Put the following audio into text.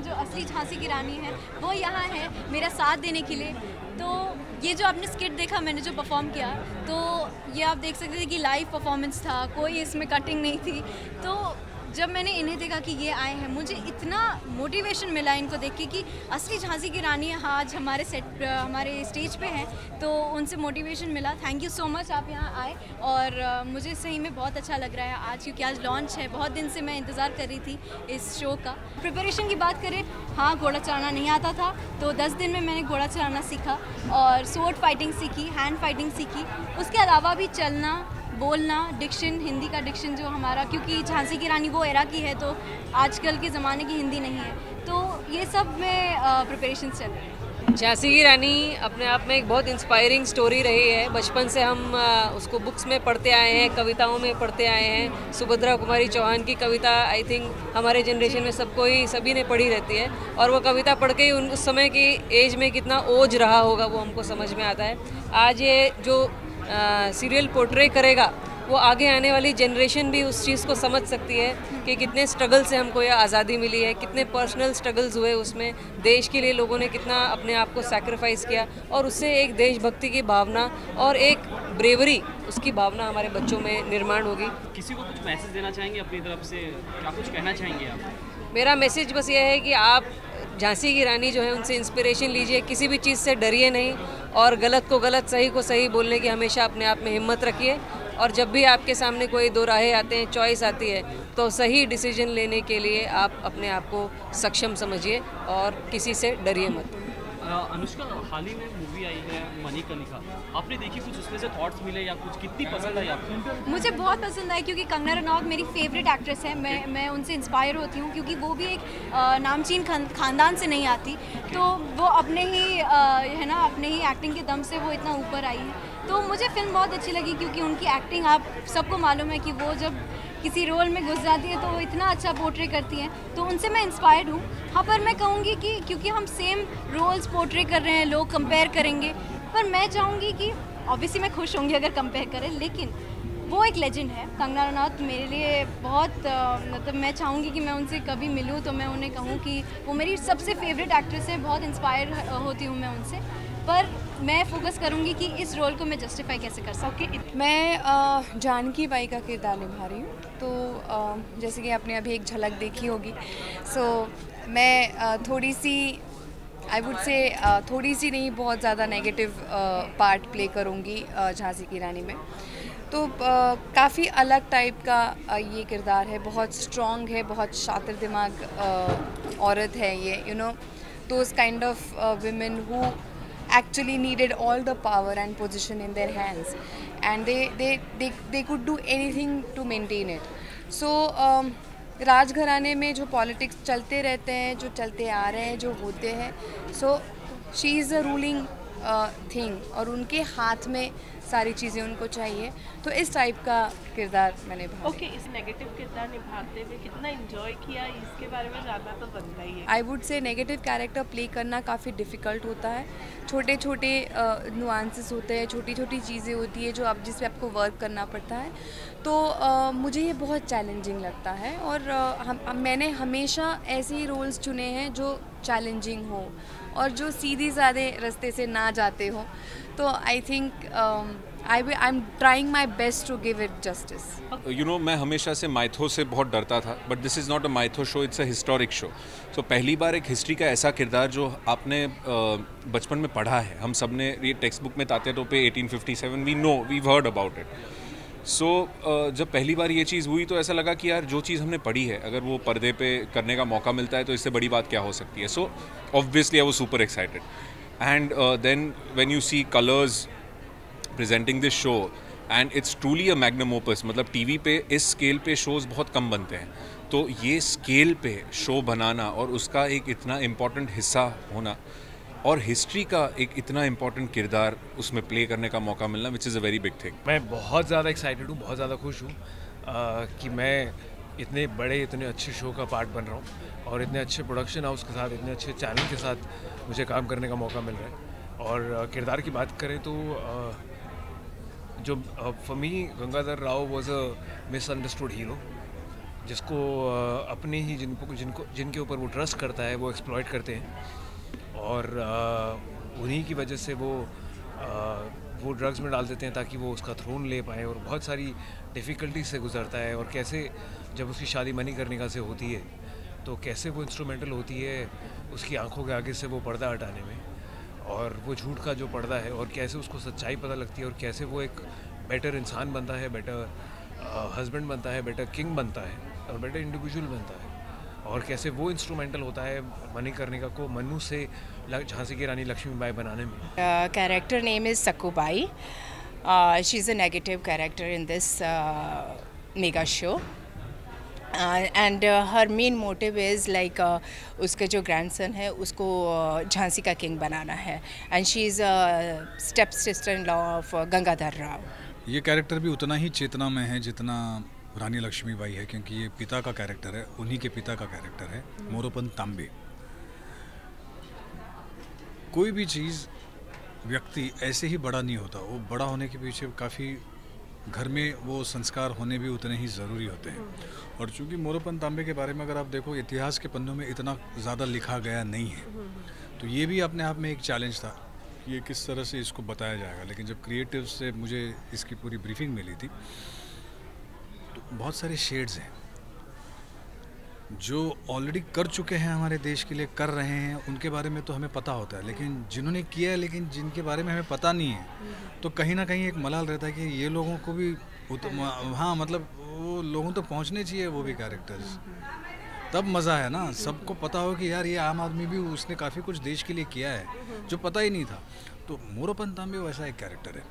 जो असली झांसी की रानी है वो यहाँ है मेरा साथ देने के लिए। तो ये जो आपने स्किट देखा मैंने जो परफॉर्म किया, तो ये आप देख सकते थे कि लाइव परफॉर्मेंस था, कोई इसमें कटिंग नहीं थी। तो जब मैंने इन्हें देखा कि ये आए हैं, मुझे इतना मोटिवेशन मिला इनको देख के कि असली झांसी की रानी आज हमारे हमारे स्टेज पे हैं, तो उनसे मोटिवेशन मिला। थैंक यू सो मच आप यहाँ आए, और मुझे सही में बहुत अच्छा लग रहा है आज, क्योंकि आज लॉन्च है। बहुत दिन से मैं इंतज़ार कर रही थी इस शो का। प्रिपरेशन की बात करें, हाँ, घोड़ा चलाना नहीं आता था, तो 10 दिन में मैंने घोड़ा चलाना सीखा और स्वॉर्ड फाइटिंग सीखी, हैंड फाइटिंग सीखी। उसके अलावा भी चलना, बोलना, डिक्शन, हिंदी का डिक्शन जो हमारा, क्योंकि झांसी की रानी वो एरा की है, तो आजकल के ज़माने की हिंदी नहीं है, तो ये सब में प्रिपरेशन चल रही है। झांसी की रानी अपने आप में एक बहुत इंस्पायरिंग स्टोरी रही है। बचपन से हम उसको बुक्स में पढ़ते आए हैं, कविताओं में पढ़ते आए हैं। सुभद्रा कुमारी चौहान की कविता आई थिंक हमारे जनरेशन में सभी ने पढ़ी रहती है, और वो कविता पढ़ के उस समय की एज में कितना ओज रहा होगा वो हमको समझ में आता है। आज ये जो सीरियल पोर्ट्रे करेगा, वो आगे आने वाली जनरेशन भी उस चीज़ को समझ सकती है कि कितने स्ट्रगल से हमको यह आज़ादी मिली है, कितने पर्सनल स्ट्रगल्स हुए उसमें, देश के लिए लोगों ने कितना अपने आप को सैक्रिफाइस किया, और उससे एक देशभक्ति की भावना और एक ब्रेवरी, उसकी भावना हमारे बच्चों में निर्माण होगी। किसी को कुछ मैसेज देना चाहेंगे अपनी तरफ से, क्या कुछ कहना चाहेंगे आप? मेरा मैसेज बस ये है कि आप झांसी की रानी जो है उनसे इंस्पिरेशन लीजिए, किसी भी चीज़ से डरिए नहीं, और गलत को गलत, सही को सही बोलने की हमेशा अपने आप में हिम्मत रखिए। और जब भी आपके सामने कोई दो राहें आते हैं, चॉइस आती है, तो सही डिसीजन लेने के लिए आप अपने आप को सक्षम समझिए और किसी से डरिए मत। अनुष्का, हाल ही में मूवी आई है मनी का लिखा, आपने देखी, कुछ उसमें से थॉट्स मिले या कुछ, कितनी पसंद आई आपको? मुझे बहुत पसंद आई, क्योंकि कंगना रनौत मेरी फेवरेट एक्ट्रेस है। मैं उनसे इंस्पायर होती हूँ, क्योंकि वो भी एक नामचीन खानदान से नहीं आती, तो वो अपने ही है ना, अपने ही एक्टिंग के दम से वो इतना ऊपर आई है। तो मुझे फिल्म बहुत अच्छी लगी, क्योंकि उनकी एक्टिंग, आप सबको मालूम है कि वो जब किसी रोल में घुस जाती है तो वो इतना अच्छा पोर्ट्रे करती हैं, तो उनसे मैं इंस्पायर्ड हूँ। हाँ, पर मैं कहूँगी कि क्योंकि हम सेम रोल्स पोर्ट्रे कर रहे हैं, लोग कंपेयर करेंगे, पर मैं चाहूँगी कि ऑब्वियसली मैं खुश होंगी अगर कंपेयर करें, लेकिन वो एक लेजेंड है। कंगना रनौत मेरे लिए बहुत मतलब मैं चाहूँगी कि मैं उनसे कभी मिलूँ तो मैं उन्हें कहूँ कि वो मेरी सबसे फेवरेट एक्ट्रेस है, बहुत इंस्पायर होती हूँ मैं उनसे। पर मैं फोकस करूँगी कि इस रोल को मैं जस्टिफाई कैसे कर सकूँ। मैं जानकी बाई का किरदार निभा रही हूँ, तो जैसे कि आपने अभी एक झलक देखी होगी, सो मैं थोड़ी सी, आई वुड से थोड़ी सी नहीं, बहुत ज़्यादा नेगेटिव पार्ट प्ले करूँगी झांसी की रानी में। तो काफ़ी अलग टाइप का ये किरदार है, बहुत स्ट्रॉन्ग है, बहुत शातिर दिमाग औरत है ये, you know, those kind of women who actually needed all the power and position in their hands, and they could do anything to maintain it. So राजघराने में जो पॉलिटिक्स चलते रहते हैं, जो चलते आ रहे हैं, जो होते हैं, so she is a ruling thing, और उनके हाथ में सारी चीज़ें उनको चाहिए, तो इस टाइप का किरदार मैंने निभाया। ओके, इस नेगेटिव किरदार निभाते हुए कितना एंजॉय किया, इसके बारे में जानना तो बनता ही है। I would say negative character play करना काफ़ी डिफ़िकल्ट होता है, छोटे छोटे नुआंसेस होते हैं, छोटी छोटी चीज़ें होती है जो आप जिस पे आपको वर्क करना पड़ता है, तो मुझे ये बहुत चैलेंजिंग लगता है। और मैंने हमेशा ऐसे ही रोल्स चुने हैं जो चैलेंजिंग हो और जो सीधी साधे रास्ते से ना जाते हो, तो I think I am trying my best to give it justice. You know, मैं हमेशा से माइथो से बहुत डरता था, but this is not a mytho show, it's a historic show. So पहली बार एक हिस्ट्री का ऐसा किरदार जो आपने बचपन में पढ़ा है, हम सब ने ये टेक्स्ट बुक में Tatya Tope 1857, we know, we've heard about it. So जब पहली बार ये चीज़ हुई तो ऐसा लगा कि यार जो चीज़ हमने पढ़ी है, अगर वो पर्दे पे करने का मौका मिलता है तो इससे बड़ी बात क्या हो सकती है। So obviously I was super excited, and then when you see Colors presenting this show, and it's truly a magnum opus. मतलब टीवी पे इस स्केल पे शोज़ बहुत कम बनते हैं, तो ये स्केल पे शो बनाना और उसका एक इतना इम्पॉर्टेंट हिस्सा होना और हिस्ट्री का एक इतना इम्पॉर्टेंट किरदार उसमें प्ले करने का मौका मिलना, which is a very big thing. मैं बहुत ज़्यादा एक्साइटेड हूँ, बहुत ज़्यादा खुश हूँ कि मैं इतने बड़े, इतने अच्छे शो का पार्ट बन रहा हूँ, और इतने अच्छे प्रोडक्शन हाउस के साथ, इतने अच्छे चैनल के साथ मुझे काम करने का मौका मिल रहा है। और किरदार की बात करें तो जो for me Gangadhar Rao was a misunderstood hero, जिसको अपने ही जिनके ऊपर वो ट्रस्ट करता है वो एक्सप्लॉइट करते हैं और उन्हीं की वजह से वो ड्रग्स में डाल देते हैं ताकि वो उसका थ्रोन ले पाए, और बहुत सारी डिफ़िकल्टी से गुजरता है। और कैसे जब उसकी शादी मणिकर्णिका से होती है तो कैसे वो इंस्ट्रूमेंटल होती है उसकी आंखों के आगे से वो पर्दा हटाने में, और वो झूठ का जो पर्दा है, और कैसे उसको सच्चाई पता लगती है, और कैसे वो एक बेटर इंसान बनता है, बेटर हस्बैंड बनता है, बेटर किंग बनता है और बेटर इंडिविजुअल बनता है, और कैसे वो इंस्ट्रूमेंटल होता है मणिकर्णिका को मनु से झांसी की रानी लक्ष्मीबाई बनाने में। Character name is Sakubai. She's a negative character in this mega show. And her main motive is like उसका जो grandson है उसको झांसी का किंग बनाना है, and she is a step sister in law of Gangadhar Rao. ये कैरेक्टर भी उतना ही चेतना में है जितना रानी लक्ष्मीबाई है, क्योंकि ये पिता का कैरेक्टर है, उन्हीं के पिता का कैरेक्टर है मोरोपंत तांबे। कोई भी चीज़ व्यक्ति ऐसे ही बड़ा नहीं होता, वो बड़ा होने के पीछे काफ़ी घर में वो संस्कार होने भी उतने ही ज़रूरी होते हैं। और चूँकि मोरोपंत तांबे के बारे में अगर आप देखो इतिहास के पन्नों में इतना ज़्यादा लिखा गया नहीं है, तो ये भी अपने आप में एक चैलेंज था, ये किस तरह से इसको बताया जाएगा। लेकिन जब क्रिएटिव से मुझे इसकी पूरी ब्रीफिंग मिली थी तो बहुत सारे शेड्स हैं जो ऑलरेडी कर चुके हैं, हमारे देश के लिए कर रहे हैं, उनके बारे में तो हमें पता होता है, लेकिन जिन्होंने किया है लेकिन जिनके बारे में हमें पता नहीं है, तो कहीं ना कहीं एक मलाल रहता है कि ये लोगों को भी हाँ मतलब वो लोगों तक पहुंचने चाहिए वो भी कैरेक्टर्स, तब मज़ा है ना। सबको पता हो कि यार ये आम आदमी भी उसने काफ़ी कुछ देश के लिए किया है जो पता ही नहीं था। तो मोरोपंत तांबे वैसा एक कैरेक्टर है।